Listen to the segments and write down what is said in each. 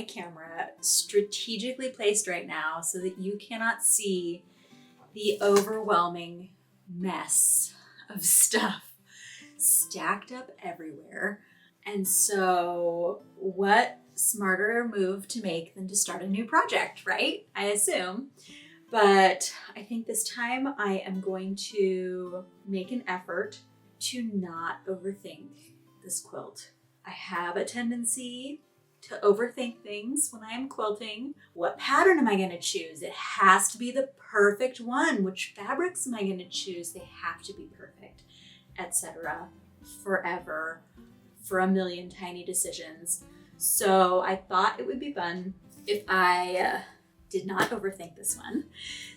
my camera strategically placed right now so that you cannot see the overwhelming mess of stuff stacked up everywhere. And so what smarter move to make than to start a new project, right? I assume. But I think this time I am going to make an effort to not overthink this quilt. I have a tendency to overthink things when I am quilting. What pattern am I going to choose? It has to be the perfect one. Which fabrics am I going to choose? They have to be perfect, etc. Forever, for a million tiny decisions. So I thought it would be fun if I did not overthink this one.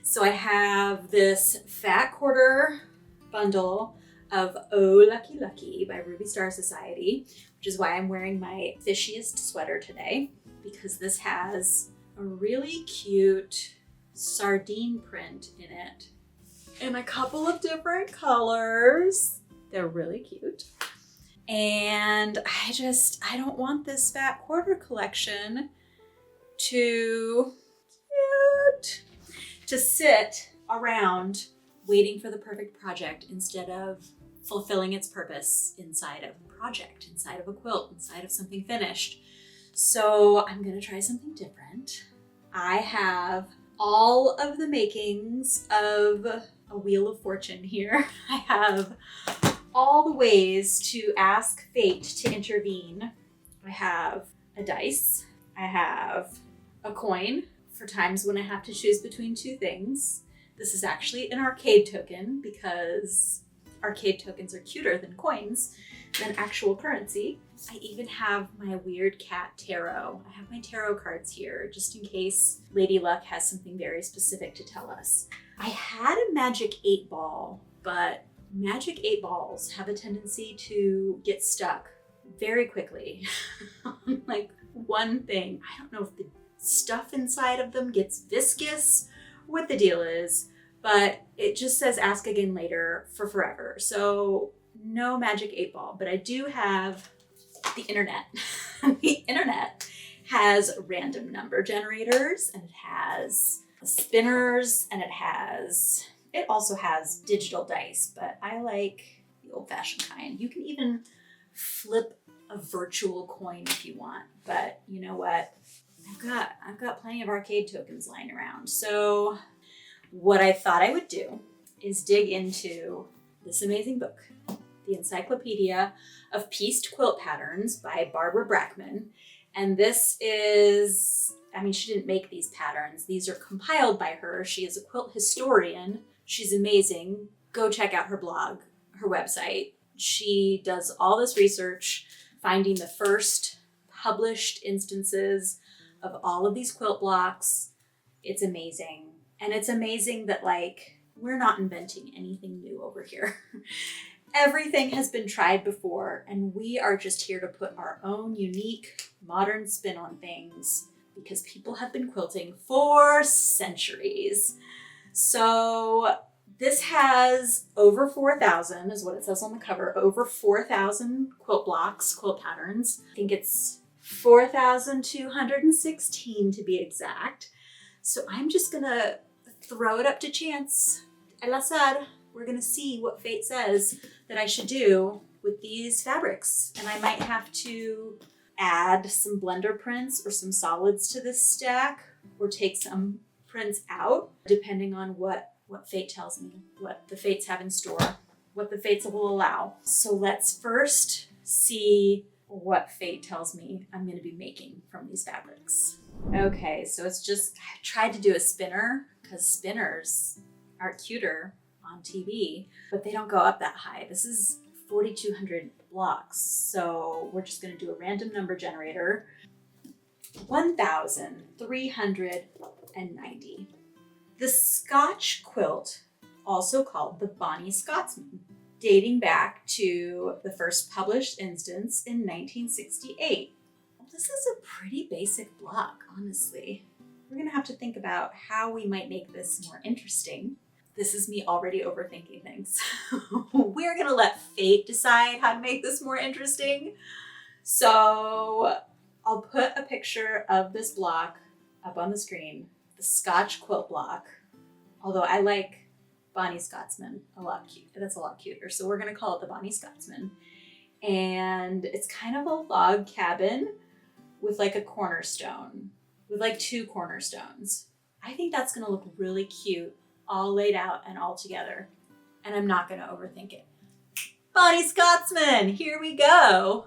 So I have this fat quarter bundle of Oh Lucky Lucky by Ruby Star Society, which is why I'm wearing my fishiest sweater today, because this has a really cute sardine print in it in a couple of different colors. They're really cute. And I don't want this fat quarter collection to sit around waiting for the perfect project instead of fulfilling its purpose inside of a project, inside of a quilt, inside of something finished. So I'm gonna try something different. I have all of the makings of a Wheel of Fortune here. I have all the ways to ask fate to intervene. I have a dice. I have a coin for times when I have to choose between two things. This is actually an arcade token because arcade tokens are cuter than coins, than actual currency. I even have my weird cat tarot. I have my tarot cards here just in case Lady Luck has something very specific to tell us. I had a magic 8-ball, but magic 8 balls have a tendency to get stuck very quickly on like one thing. I don't know if the stuff inside of them gets viscous or what the deal is, but it just says ask again later for forever. So no magic 8-ball, but I do have the internet. The internet has random number generators, and it has spinners, and it also has digital dice, but I like the old-fashioned kind. You can even flip a virtual coin if you want, but you know what? I've got plenty of arcade tokens lying around. So what I thought I would do is dig into this amazing book, The Encyclopedia of Pieced Quilt Patterns by Barbara Brackman. And this is, she didn't make these patterns. These are compiled by her. She is a quilt historian. She's amazing. Go check out her blog, her website. She does all this research, finding the first published instances of all of these quilt blocks. It's amazing. And it's amazing that we're not inventing anything new over here. Everything has been tried before, and we are just here to put our own unique modern spin on things because people have been quilting for centuries. So this has over 4,000 is what it says on the cover, over 4,000 quilt blocks, quilt patterns. I think it's 4,216 to be exact. So I'm just gonna throw it up to chance. El azar. We're gonna see what fate says that I should do with these fabrics. And I might have to add some blender prints or some solids to this stack, or take some prints out, depending on what fate tells me, what the fates have in store, what the fates will allow. So let's first see what fate tells me I'm going to be making from these fabrics. Okay, so I tried to do a spinner because spinners are cuter on TV, but they don't go up that high. This is 4,200 blocks, so we're just going to do a random number generator. 1,390. The Scotch quilt, also called the Bonnie Scotsman, dating back to the first published instance in 1968. Well, this is a pretty basic block, honestly. We're gonna have to think about how we might make this more interesting. This is me already overthinking things. We're gonna let fate decide how to make this more interesting. So I'll put a picture of this block up on the screen, the Scotch quilt block. Although I like Bonnie Scotsman a lot cute. That's a lot cuter. So we're gonna call it the Bonnie Scotsman. And it's kind of a log cabin with like a cornerstone, with like 2 cornerstones. I think that's gonna look really cute, all laid out and all together. And I'm not gonna overthink it. Bonnie Scotsman, here we go.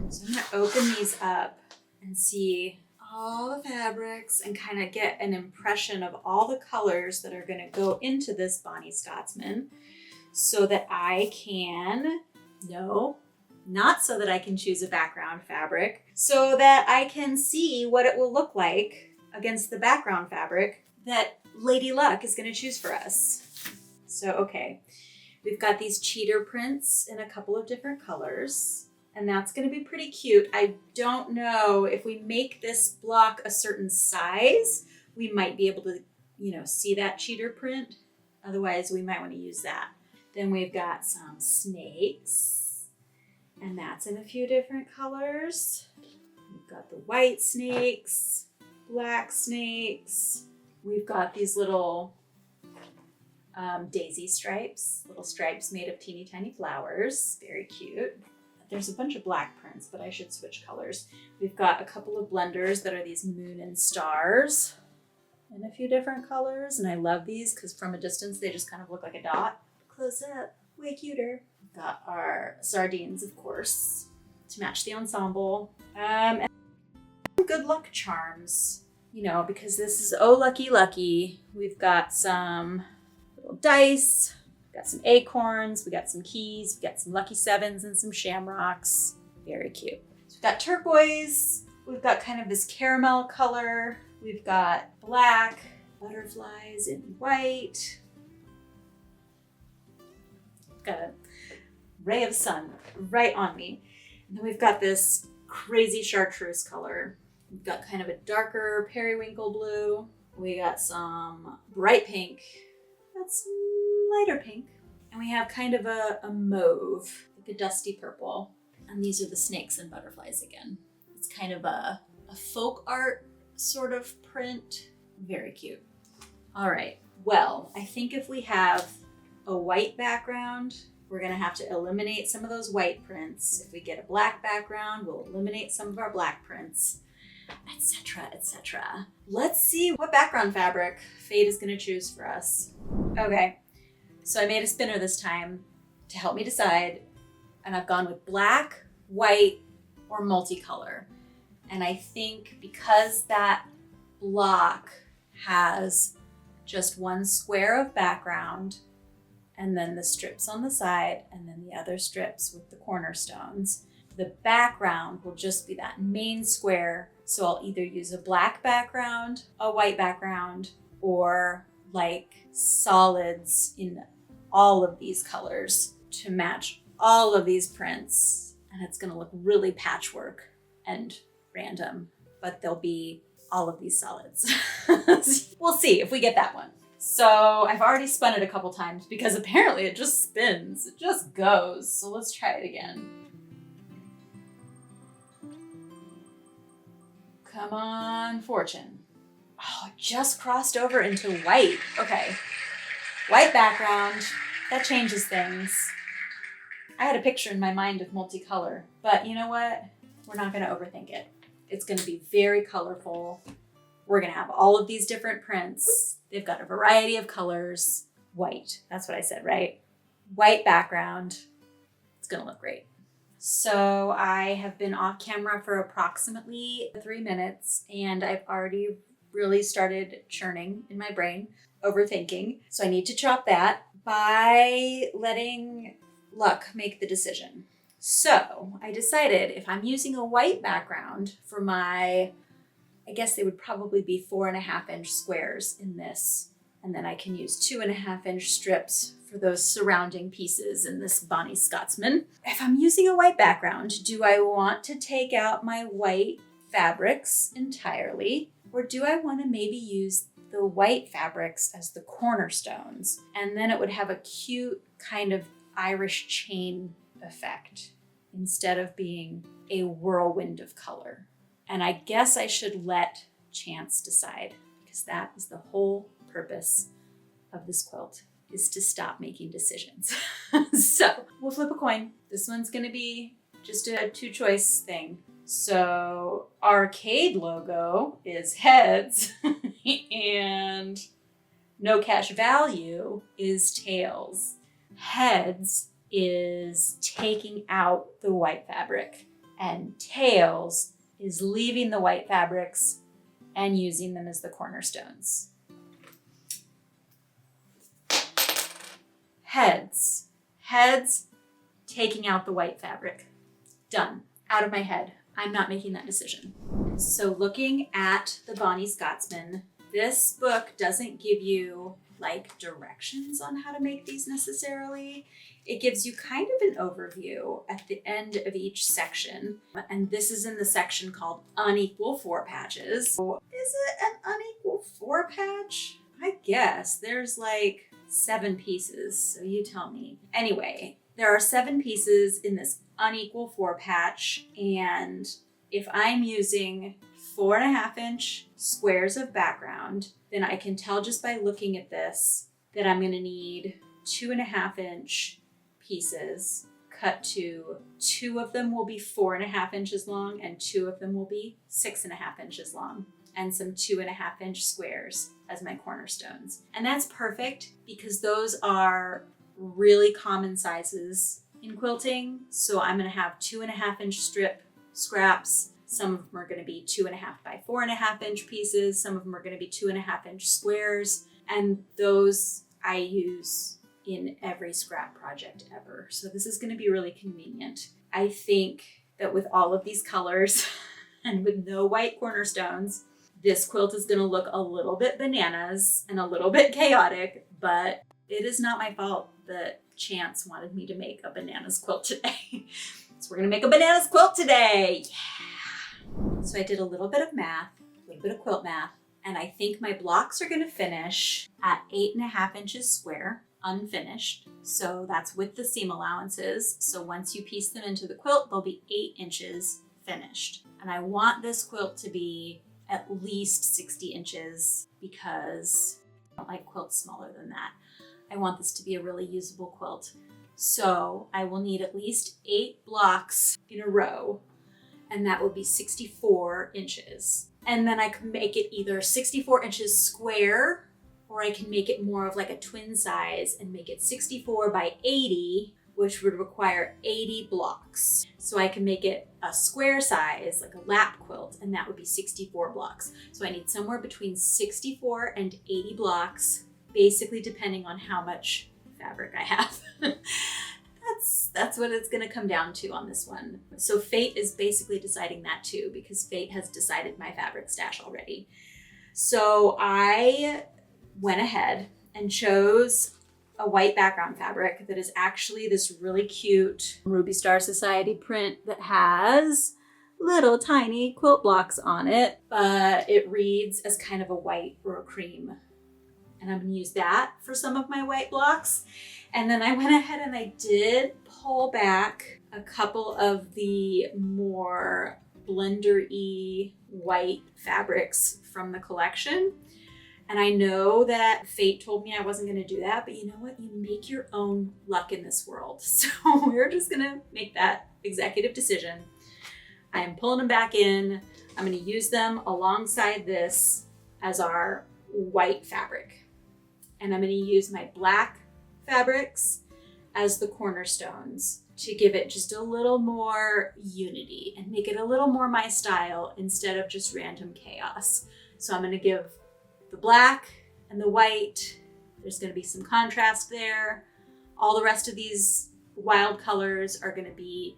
So I'm gonna open these up and see all the fabrics and kind of get an impression of all the colors that are gonna go into this Bonnie Scotsman so that I can, no, not so that I can choose a background fabric, so that I can see what it will look like against the background fabric that Lady Luck is gonna choose for us. So, okay, we've got these cheater prints in a couple of different colors, and that's gonna be pretty cute. I don't know if we make this block a certain size, we might be able to, see that cheater print. Otherwise, we might wanna use that. Then we've got some snakes, and that's in a few different colors. We've got the white snakes, black snakes. We've got these little daisy stripes, little stripes made of teeny tiny flowers. Very cute. There's a bunch of black prints, but I should switch colors. We've got a couple of blenders that are these moon and stars in a few different colors. And I love these because from a distance, they just kind of look like a dot. Close up, way cuter. We've got our sardines, of course, to match the ensemble. And good luck charms, because this is oh lucky lucky. We've got some little dice, we've got some acorns, we got some keys, we got some lucky 7s and some shamrocks. Very cute. So we've got turquoise, we've got kind of this caramel color, we've got black, butterflies in white. Got a ray of sun right on me. And then we've got this crazy chartreuse color. We've got kind of a darker periwinkle blue. We got some bright pink. Got some lighter pink. And we have kind of a mauve, like a dusty purple. And these are the snakes and butterflies again. It's kind of a folk art sort of print. Very cute. All right, well, I think if we have a white background, we're gonna have to eliminate some of those white prints. If we get a black background, we'll eliminate some of our black prints, etc., etc. Let's see what background fabric Fate is gonna choose for us. Okay, so I made a spinner this time to help me decide, and I've gone with black, white, or multicolor. And I think because that block has just one square of background, and then the strips on the side, and then the other strips with the cornerstones. The background will just be that main square. So I'll either use a black background, a white background, or like solids in all of these colors to match all of these prints. And it's gonna look really patchwork and random, but there'll be all of these solids. We'll see if we get that one. So I've already spun it a couple times because apparently it just spins. It just goes. So let's try it again. Come on, fortune. Oh, it just crossed over into white. Okay. White background. That changes things. I had a picture in my mind of multicolor, but you know what? We're not going to overthink it. It's going to be very colorful. We're gonna have all of these different prints. They've got a variety of colors. White, that's what I said, right? White background. It's gonna look great. So I have been off camera for approximately 3 minutes, and I've already really started churning in my brain, overthinking. So I need to chop that by letting luck make the decision. So I decided if I'm using a white background for my, I guess they would probably be 4.5-inch squares in this. And then I can use 2.5-inch strips for those surrounding pieces in this Bonnie Scotsman. If I'm using a white background, do I want to take out my white fabrics entirely? Or do I want to maybe use the white fabrics as the cornerstones? And then it would have a cute kind of Irish chain effect instead of being a whirlwind of color. And I guess I should let chance decide, because that is the whole purpose of this quilt, is to stop making decisions. So we'll flip a coin. This one's gonna be just a 2-choice thing. So arcade logo is heads and no cash value is tails. Heads is taking out the white fabric, and tails is leaving the white fabrics and using them as the cornerstones. Heads. Heads, taking out the white fabric. Done. Out of my head. I'm not making that decision. So looking at the Bonnie Scotsman, this book doesn't give you like directions on how to make these necessarily. It gives you kind of an overview at the end of each section. And this is in the section called Unequal 4 Patches. Is it an unequal 4 patch? I guess there's like 7 pieces, so you tell me. Anyway, there are 7 pieces in this unequal 4 patch, and if I'm using 4.5-inch squares of background, then I can tell just by looking at this that I'm gonna need 2.5-inch pieces cut to 2 of them will be 4.5 inches long and 2 of them will be 6.5 inches long, and some 2.5-inch squares as my cornerstones. And that's perfect because those are really common sizes in quilting. So I'm gonna have 2.5-inch strip scraps. Some of them are gonna be 2.5 by 4.5-inch pieces. Some of them are gonna be 2.5-inch squares. And those I use in every scrap project ever. So this is gonna be really convenient. I think that with all of these colors and with no white cornerstones, this quilt is gonna look a little bit bananas and a little bit chaotic, but it is not my fault that chance wanted me to make a bananas quilt today. So we're gonna make a bananas quilt today. Yeah. So I did a little bit of math, a little bit of quilt math, and I think my blocks are gonna finish at 8.5 inches square, unfinished. So that's with the seam allowances. So once you piece them into the quilt, they'll be 8 inches finished. And I want this quilt to be at least 60 inches because I don't like quilts smaller than that. I want this to be a really usable quilt. So I will need at least 8 blocks in a row, and that would be 64 inches. And then I can make it either 64 inches square, or I can make it more of like a twin size and make it 64 by 80, which would require 80 blocks. So I can make it a square size, like a lap quilt, and that would be 64 blocks. So I need somewhere between 64 and 80 blocks, basically depending on how much fabric I have. That's what it's gonna come down to on this one. So fate is basically deciding that too, because fate has decided my fabric stash already. So I went ahead and chose a white background fabric that is actually this really cute Ruby Star Society print that has little tiny quilt blocks on it, but it reads as kind of a white or a cream. And I'm gonna use that for some of my white blocks. And then I went ahead and I did pull back a couple of the more blender-y white fabrics from the collection. And I know that fate told me I wasn't gonna do that, but you know what? You make your own luck in this world. So we're just gonna make that executive decision. I'm pulling them back in. I'm gonna use them alongside this as our white fabric. And I'm gonna use my black fabrics as the cornerstones to give it just a little more unity and make it a little more my style instead of just random chaos. So I'm gonna give the black and the white, there's gonna be some contrast there. All the rest of these wild colors are gonna be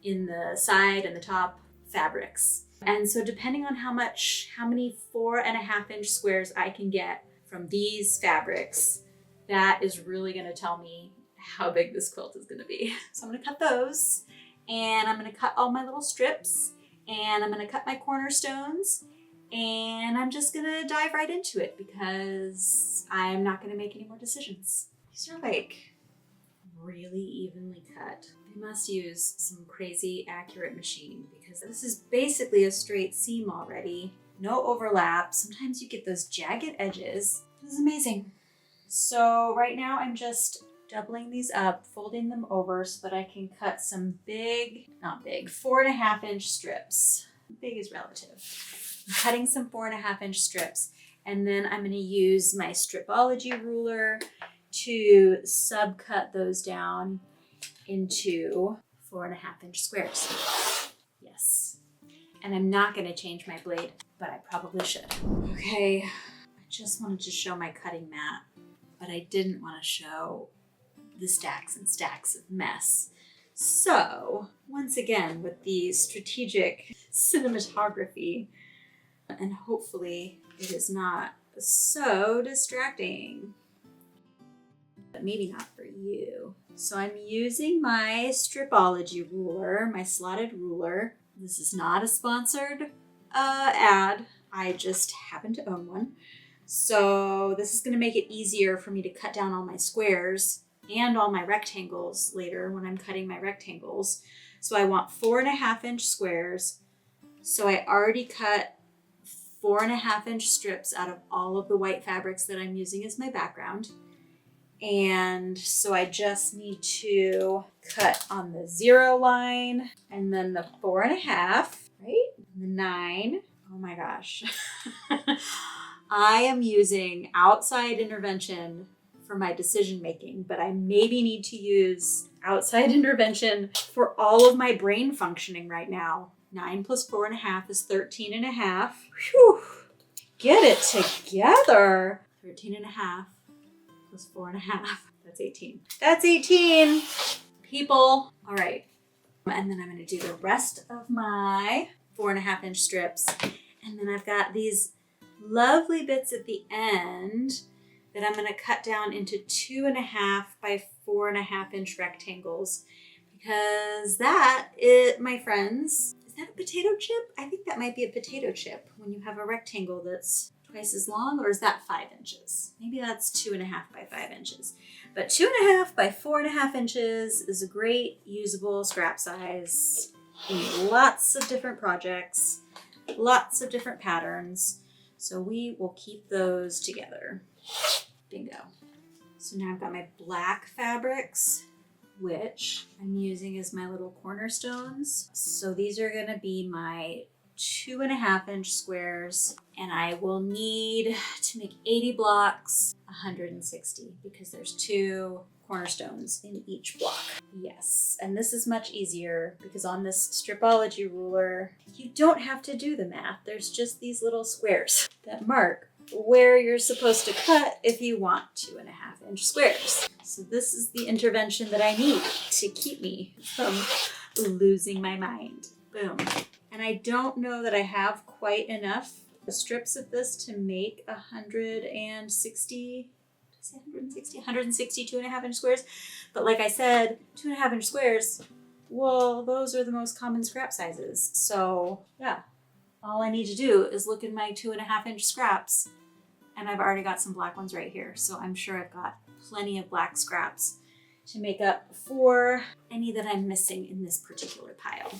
in the side and the top fabrics. And so depending on how many 4.5-inch squares I can get from these fabrics, that is really gonna tell me how big this quilt is gonna be. So I'm gonna cut those, and I'm gonna cut all my little strips, and I'm gonna cut my cornerstones, and I'm just gonna dive right into it because I'm not gonna make any more decisions. These are like really evenly cut. I must use some crazy accurate machine because this is basically a straight seam already. No overlap. Sometimes you get those jagged edges. This is amazing. So right now I'm just doubling these up, folding them over so that I can cut some big, not big, 4.5 inch strips. Big is relative. I'm cutting some 4.5 inch strips, and then I'm going to use my stripology ruler to subcut those down into 4.5 inch squares. Yes. And I'm not going to change my blade, but I probably should. Okay, I just wanted to show my cutting mat, but I didn't want to show the stacks and stacks of mess. So once again, with the strategic cinematography, and hopefully it is not so distracting, but maybe not for you. So I'm using my stripology ruler, my slotted ruler. This is not a sponsored ad. I just happen to own one. So this is going to make it easier for me to cut down all my squares and all my rectangles later when I'm cutting my rectangles. So I want 4.5 inch squares. So I already cut 4.5 inch strips out of all of the white fabrics that I'm using as my background. And so I just need to cut on the 0 line and then the 4.5, right? The 9. Oh my gosh. I am using outside intervention for my decision making, but I maybe need to use outside intervention for all of my brain functioning right now. 9 plus 4.5 is 13.5. Whew. Get it together. 13.5 plus 4.5. That's 18. That's 18, people. All right. And then I'm going to do the rest of my 4.5 inch strips. And then I've got these lovely bits at the end that I'm going to cut down into 2.5 by 4.5 inch rectangles, because that, my friends, is that a potato chip? I think that might be a potato chip when you have a rectangle that's twice as long, or is that 5 inches? Maybe that's 2.5 by 5 inches. But 2.5 by 4.5 inches is a great usable scrap size in lots of different projects, lots of different patterns. So we will keep those together. Bingo. So now I've got my black fabrics, which I'm using as my little cornerstones. So these are going to be my 2.5 inch squares, and I will need to make 80 blocks, 160, because there's 2 cornerstones in each block. Yes, and this is much easier because on this stripology ruler, you don't have to do the math. There's just these little squares that mark where you're supposed to cut if you want 2.5 inch squares. So this is the intervention that I need to keep me from losing my mind. Boom. And I don't know that I have quite enough strips of this to make 160 2.5 inch squares. But like I said, 2.5 inch squares, well, those are the most common scrap sizes. So yeah, all I need to do is look at my 2.5 inch scraps, and I've already got some black ones right here. So I'm sure I've got plenty of black scraps to make up for any that I'm missing in this particular pile.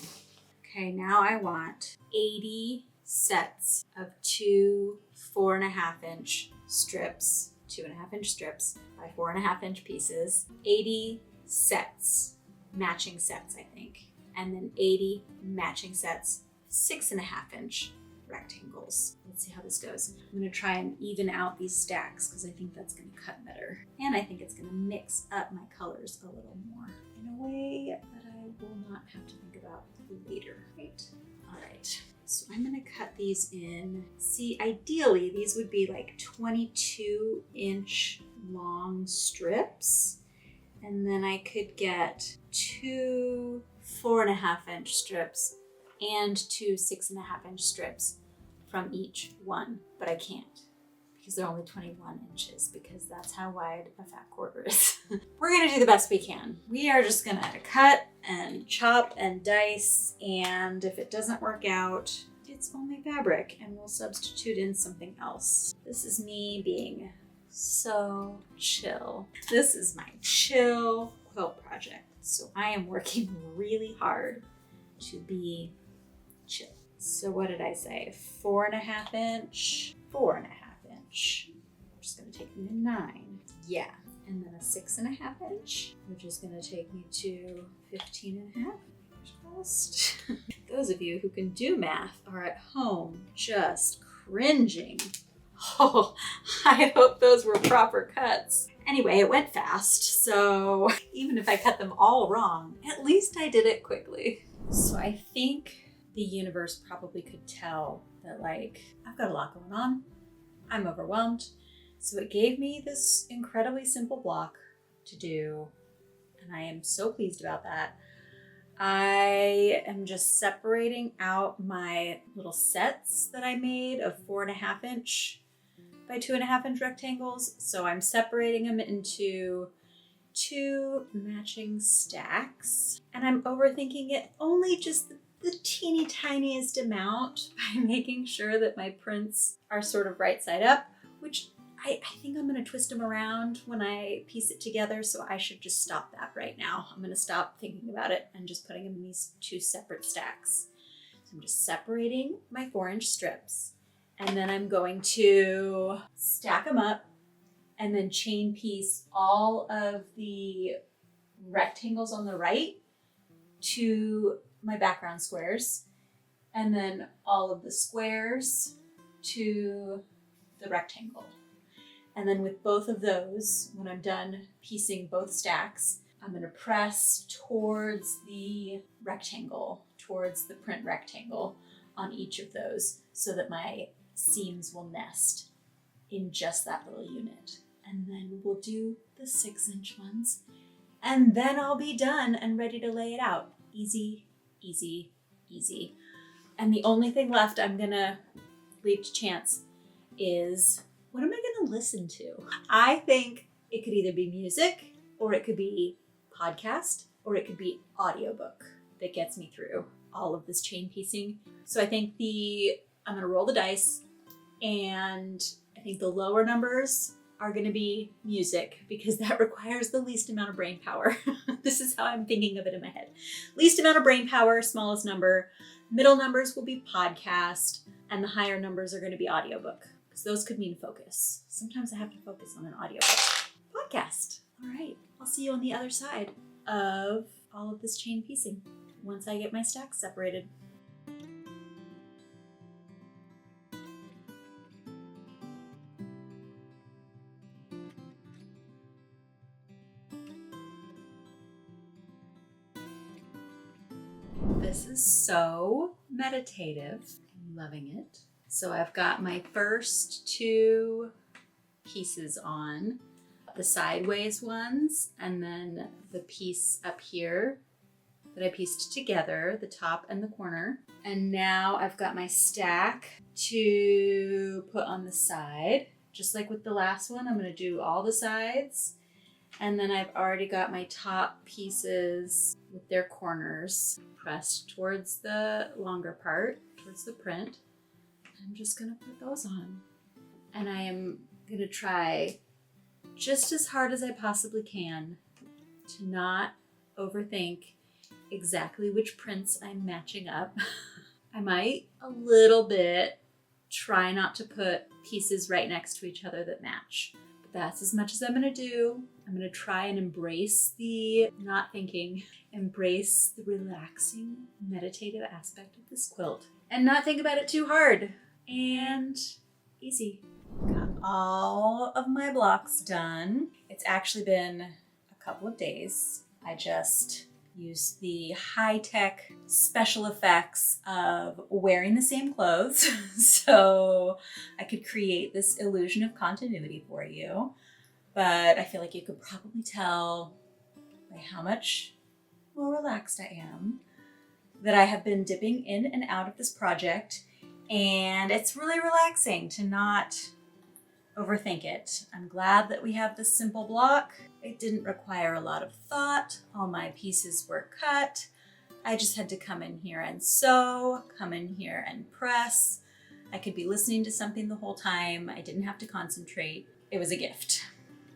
Okay, now I want 80 sets of 2 4.5 inch strips, 2.5 inch strips by 4.5 inch pieces, 80 sets, matching sets, I think, and then 80 matching sets, 6.5 inch rectangles. Let's see how this goes. I'm going to try and even out these stacks because I think that's going to cut better. And I think it's going to mix up my colors a little more in a way that I will not have to think about later, right? All right. So I'm going to cut these in. See, ideally, these would be like 22 inch long strips. And then I could get 2 4.5 inch strips and 2 6.5 inch strips from each one, but I can't because they're only 21 inches because that's how wide a fat quarter is. We're gonna do the best we can. We are just gonna cut and chop and dice, and if it doesn't work out, it's only fabric and we'll substitute in something else. This is me being so chill. This is my chill quilt project. So I am working really hard to be chill. So what did I say? 4.5 inch, 4.5 inch. I'm just gonna take me to 9. Yeah. And then a 6.5 inch, which is gonna take me to 15.5. Just. Those of you who can do math are at home just cringing. Oh, I hope those were proper cuts. Anyway, it went fast, so even if I cut them all wrong, at least I did it quickly. So I think the universe probably could tell that, like, I've got a lot going on. I'm overwhelmed. So it gave me this incredibly simple block to do, and I am so pleased about that. I am just separating out my little sets that I made of 4.5 inch by 2.5 inch rectangles. So I'm separating them into 2 matching stacks, and I'm overthinking it only just the teeny tiniest amount by making sure that my prints are sort of right side up, which I think I'm gonna twist them around when I piece it together, so I should just stop that right now. I'm gonna stop thinking about it and just putting them in these 2 separate stacks. So I'm just separating my 4-inch strips, and then I'm going to stack them up and then chain piece all of the rectangles on the right to my background squares, and then all of the squares to the rectangle. And then with both of those, when I'm done piecing both stacks, I'm gonna press towards the rectangle, towards the print rectangle on each of those so that my seams will nest in just that little unit. And then we'll do the 6-inch ones, and then I'll be done and ready to lay it out. Easy, easy, easy. And the only thing left I'm gonna leave to chance is, what am I gonna listen to? I think it could either be music, or it could be podcast, or it could be audiobook that gets me through all of this chain piecing. So I think I'm gonna roll the dice, and I think the lower numbers are gonna be music because that requires the least amount of brain power. This is how I'm thinking of it in my head. Least amount of brain power, smallest number. Middle numbers will be podcast, and the higher numbers are gonna be audiobook, because those could mean focus. Sometimes I have to focus on an audiobook. Podcast. All right, I'll see you on the other side of all of this chain piecing once I get my stacks separated. This is so meditative. I'm loving it. So I've got my first 2 pieces on, the sideways ones, and then the piece up here that I pieced together, the top and the corner. And now I've got my stack to put on the side. Just like with the last one, I'm gonna do all the sides. And then I've already got my top pieces with their corners pressed towards the longer part, towards the print. I'm just gonna put those on. And I am gonna try just as hard as I possibly can to not overthink exactly which prints I'm matching up. I might a little bit try not to put pieces right next to each other that match. But that's as much as I'm gonna do. I'm gonna try and embrace the not thinking, embrace the relaxing, meditative aspect of this quilt, and not think about it too hard. And easy. Got all of my blocks done. It's actually been a couple of days. I just used the high-tech special effects of wearing the same clothes so I could create this illusion of continuity for you. But I feel like you could probably tell by how much more relaxed I am that I have been dipping in and out of this project, and it's really relaxing to not overthink it. I'm glad that we have this simple block. It didn't require a lot of thought. All my pieces were cut. I just had to come in here and sew, come in here and press. I could be listening to something the whole time. I didn't have to concentrate. It was a gift.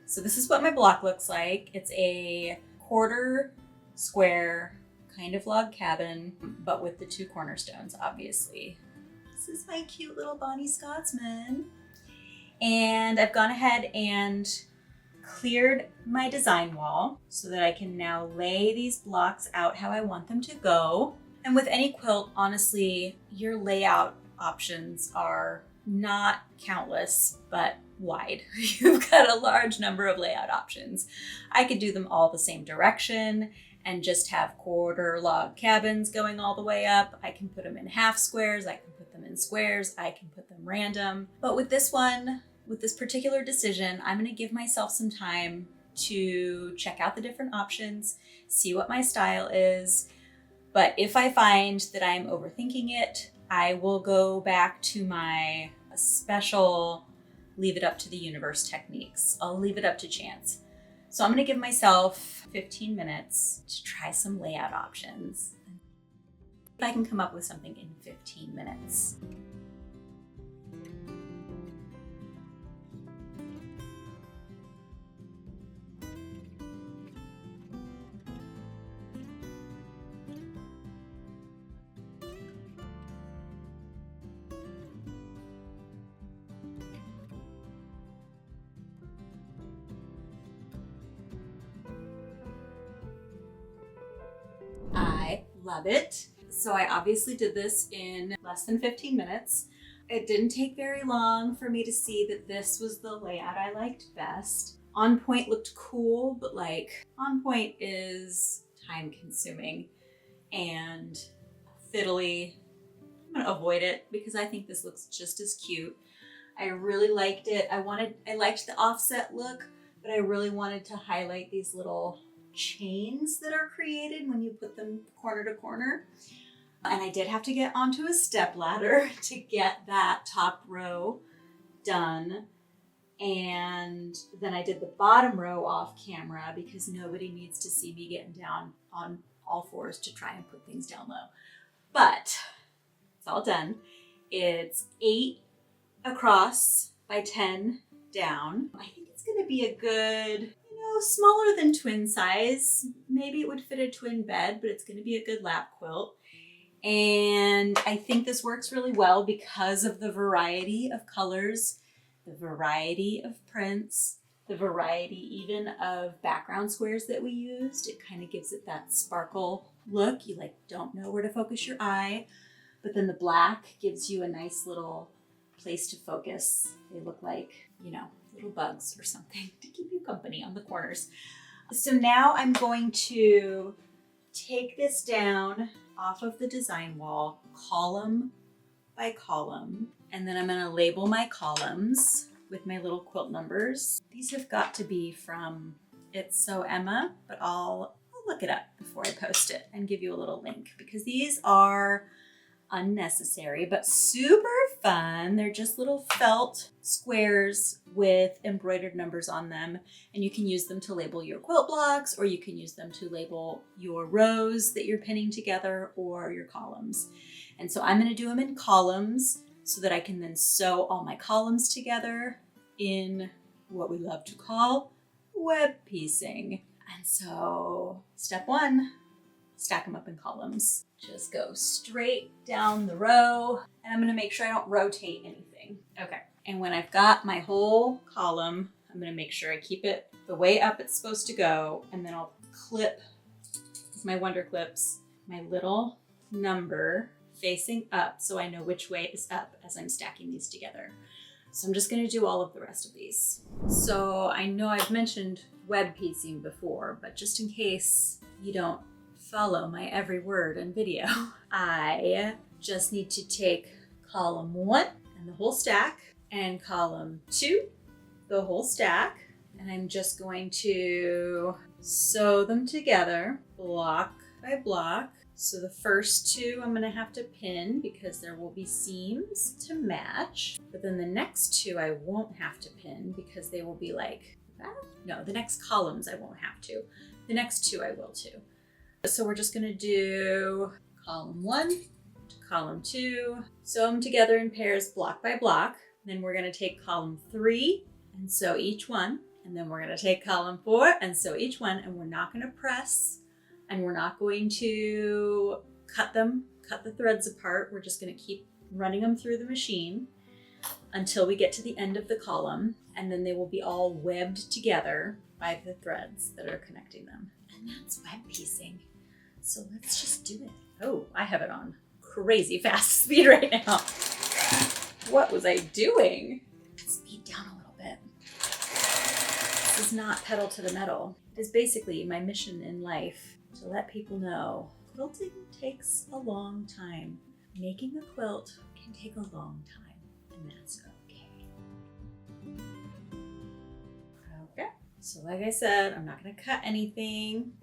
So this is what my block looks like. It's a quarter square kind of log cabin, but with the 2 cornerstones, obviously. This is my cute little Bonnie Scotsman. And I've gone ahead and cleared my design wall so that I can now lay these blocks out how I want them to go. And with any quilt, honestly, your layout options are not countless, but wide. You've got a large number of layout options. I could do them all the same direction and just have quarter log cabins going all the way up. I can put them in half squares, I can put them in squares, I can put them random. But with this one, with this particular decision, I'm gonna give myself some time to check out the different options, see what my style is. But if I find that I'm overthinking it, I will go back to my special leave it up to the universe techniques. I'll leave it up to chance. So I'm gonna give myself 15 minutes to try some layout options. If I can come up with something in 15 minutes. I love it. So I obviously did this in less than 15 minutes. It didn't take very long for me to see that this was the layout I liked best. On point looked cool, but like on point is time consuming and fiddly. I'm gonna avoid it because I think this looks just as cute. I really liked it. I liked the offset look, but I really wanted to highlight these little chains that are created when you put them corner to corner. And I did have to get onto a step ladder to get that top row done. And then I did the bottom row off camera because nobody needs to see me getting down on all fours to try and put things down low. But it's all done. It's 8 across by 10 down. I think it's gonna be a good, smaller than twin size. Maybe it would fit a twin bed, but it's gonna be a good lap quilt. And I think this works really well because of the variety of colors, the variety of prints, the variety even of background squares that we used. It kind of gives it that sparkle look. You don't know where to focus your eye, but then the black gives you a nice little place to focus. They look like, little bugs or something to keep you company on the corners. So now I'm going to take this down off of the design wall, column by column, and then I'm going to label my columns with my little quilt numbers. These have got to be from It's So Emma, but I'll look it up before I post it and give you a little link because these are unnecessary but super fun. They're just little felt squares with embroidered numbers on them, and you can use them to label your quilt blocks, or you can use them to label your rows that you're pinning together or your columns. And so I'm going to do them in columns so that I can then sew all my columns together in what we love to call web piecing. And so step 1, stack them up in columns. Just go straight down the row, and I'm gonna make sure I don't rotate anything. Okay, and when I've got my whole column, I'm gonna make sure I keep it the way up it's supposed to go, and then I'll clip with my Wonder Clips my little number facing up so I know which way is up as I'm stacking these together. So I'm just gonna do all of the rest of these. So I know I've mentioned web piecing before, but just in case you don't follow my every word and video, I just need to take column 1 and the whole stack, and column 2, the whole stack, and I'm just going to sew them together block by block. So the first 2 I'm gonna have to pin because there will be seams to match, but then the next 2 I won't have to pin because they will be like that. No, the next columns I won't have to. The next 2 I will too. So we're just gonna do column 1 to column 2, sew them together in pairs block by block. Then we're gonna take column 3 and sew each one. And then we're gonna take column 4 and sew each one, and we're not gonna press, and we're not going to cut the threads apart. We're just gonna keep running them through the machine until we get to the end of the column, and then they will be all webbed together by the threads that are connecting them. And that's web piecing. So let's just do it. Oh, I have it on crazy fast speed right now. What was I doing? Speed down a little bit. This is not pedal to the metal. It is basically my mission in life to let people know quilting takes a long time. Making a quilt can take a long time, and that's okay. Okay, so like I said, I'm not gonna cut anything.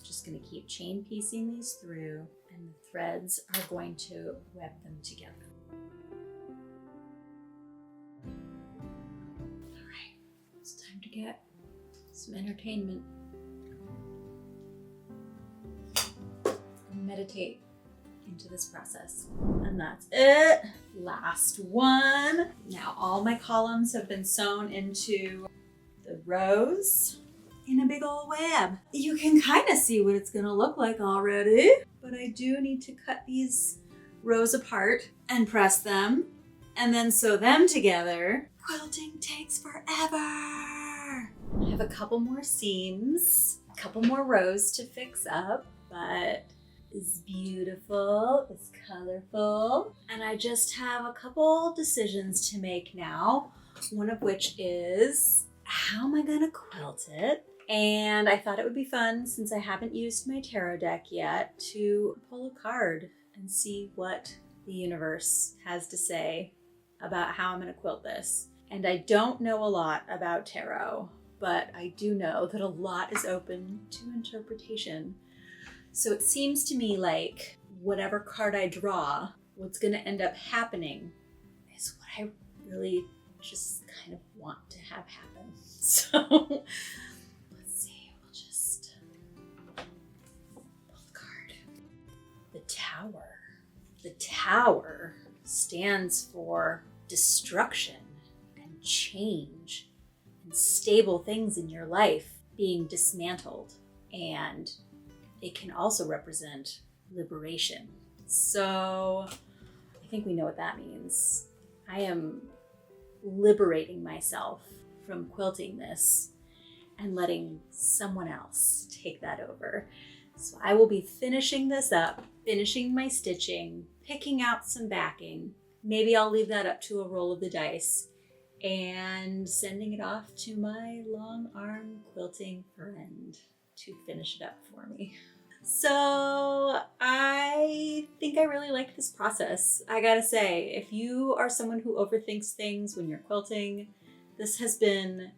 Just gonna keep chain piecing these through, and the threads are going to web them together. All right, it's time to get some entertainment. Meditate into this process. And that's it. Last one. Now all my columns have been sewn into the rows in a big old web. You can kind of see what it's gonna look like already, but I do need to cut these rows apart and press them and then sew them together. Quilting takes forever. I have a couple more seams, a couple more rows to fix up, but it's beautiful, it's colorful, and I just have a couple decisions to make now, one of which is how am I gonna quilt it? And I thought it would be fun, since I haven't used my tarot deck yet, to pull a card and see what the universe has to say about how I'm gonna quilt this. And I don't know a lot about tarot, but I do know that a lot is open to interpretation. So it seems to me like whatever card I draw, what's gonna end up happening is what I really just kind of want to have happen. So let's see, we'll just pull the card. The Tower. The Tower stands for destruction and change and stable things in your life being dismantled, and it can also represent liberation. So I think we know what that means. I am liberating myself from quilting this and letting someone else take that over. So I will be finishing this up, finishing my stitching, picking out some backing. Maybe I'll leave that up to a roll of the dice and sending it off to my long arm quilting friend to finish it up for me. So I think I really like this process. I gotta say, if you are someone who overthinks things when you're quilting, this has been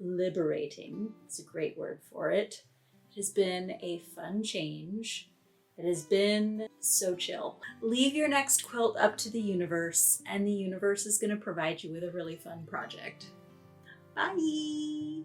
liberating. It's a great word for it. It has been a fun change. It has been so chill. Leave your next quilt up to the universe, and the universe is gonna provide you with a really fun project. Bye!